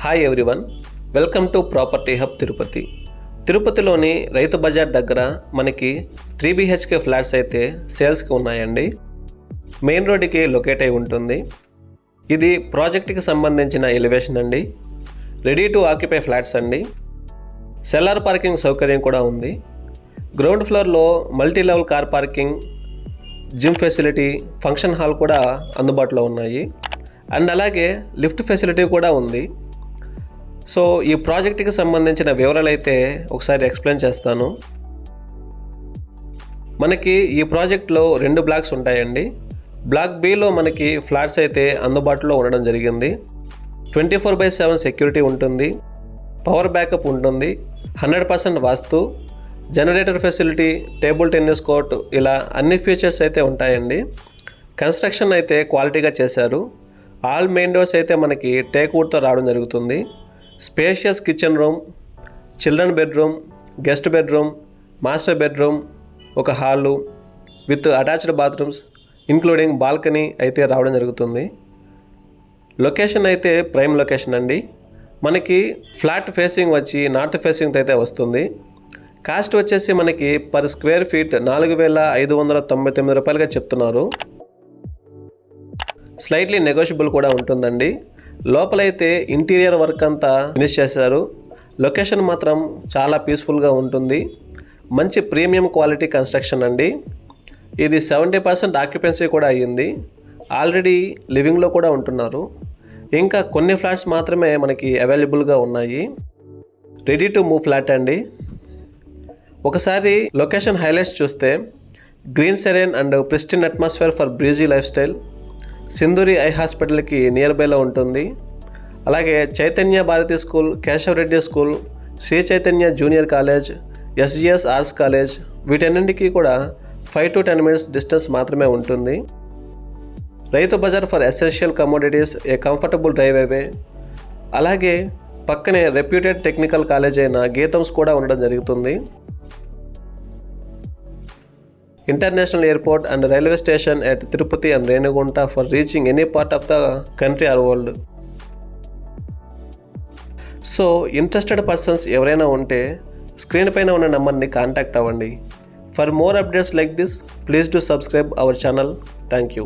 Hi everyone, welcome to property hub Tirupati. తిరుపతిలోని రైతు బజార్ దగ్గర మనకి 3 BHK ఫ్లాట్స్ అయితే సేల్స్కి ఉన్నాయండి. మెయిన్ రోడ్డుకి లొకేట్ అయి ఉంటుంది. ఇది ప్రాజెక్ట్కి సంబంధించిన ఎలివేషన్ అండి. రెడీ టు ఆక్యుపై ఫ్లాట్స్ అండి. సెల్లార్ పార్కింగ్ సౌకర్యం కూడా ఉంది. గ్రౌండ్ ఫ్లోర్లో multi level car parking, gym facility, function hall కూడా అందుబాటులో ఉన్నాయి. అండ్ అలాగే లిఫ్ట్ ఫెసిలిటీ కూడా ఉంది. సో ఈ ప్రాజెక్ట్కి సంబంధించిన వివరాలు అయితే ఒకసారి ఎక్స్ప్లెయిన్ చేస్తాను. మనకి ఈ ప్రాజెక్ట్లో 2 బ్లాక్స్ ఉంటాయండి. బ్లాక్ బిలో మనకి ఫ్లాట్స్ అయితే అందుబాటులో ఉండడం జరిగింది. 24/7 సెక్యూరిటీ ఉంటుంది, పవర్ బ్యాకప్ ఉంటుంది, 100% vastu, generator facility, table tennis court, ఇలా అన్ని ఫీచర్స్ అయితే ఉంటాయండి. కన్స్ట్రక్షన్ అయితే క్వాలిటీగా చేశారు. ఆల్ మెయిన్ డోర్స్ అయితే మనకి టేక్ వుడ్తో రావడం జరుగుతుంది. Spacious kitchen room, children bedroom, guest bedroom, master bedroom, ఒక hall with attached bathrooms including balcony అయితే రావడం జరుగుతుంది. లొకేషన్ అయితే ప్రైమ్ లొకేషన్ అండి. మనకి ఫ్లాట్ ఫేసింగ్ వచ్చి నార్త్ ఫేసింగ్ అయితే వస్తుంది. కాస్ట్ వచ్చేసి మనకి పర్ స్క్వేర్ ఫీట్ 4,599 రూపాయలుగా చెప్తున్నారు. స్లైట్లీ నెగోషియబుల్ కూడా ఉంటుందండి. లోపలైతే ఇంటీరియర్ వర్క్ అంతా ఫినిష్ చేశారు. లొకేషన్ మాత్రం చాలా పీస్ఫుల్గా ఉంటుంది. మంచి ప్రీమియం క్వాలిటీ కన్స్ట్రక్షన్ అండి. ఇది 70% ఆక్యుపెన్సీ కూడా అయ్యింది. ఆల్రెడీ లివింగ్లో కూడా ఉంటున్నారు. ఇంకా కొన్ని ఫ్లాట్స్ మాత్రమే మనకి అవైలబుల్గా ఉన్నాయి. రెడీ టు మూవ్ ఫ్లాట్ అండి. ఒకసారి లొకేషన్ హైలైట్స్ చూస్తే green serene and pristine atmosphere for breezy life style, Sindhuri eye హాస్పిటల్కి నియర్ బైలో ఉంటుంది. అలాగే Chaitanya Bharathi school, Keshav Reddy school, Sri Chaitanya junior college, SGS arts college, వీటన్నింటికి కూడా 5 to 10 minutes డిస్టెన్స్ మాత్రమే ఉంటుంది. Rythu Bazar for essential commodities, a comfortable drive away. అలాగే పక్కనే రెప్యూటెడ్ టెక్నికల్ కాలేజ్ అయిన గీతమ్స్ కూడా ఉండడం జరుగుతుంది. International airport and railway station at Tirupati and Renugunta for reaching any part of the country or world. So interested persons ఎవరైనా ఉంటే screen పైన ఉన్న నెంబర్ని కాంటాక్ట్ అవ్వండి. For more updates like this, please do subscribe our channel. Thank you.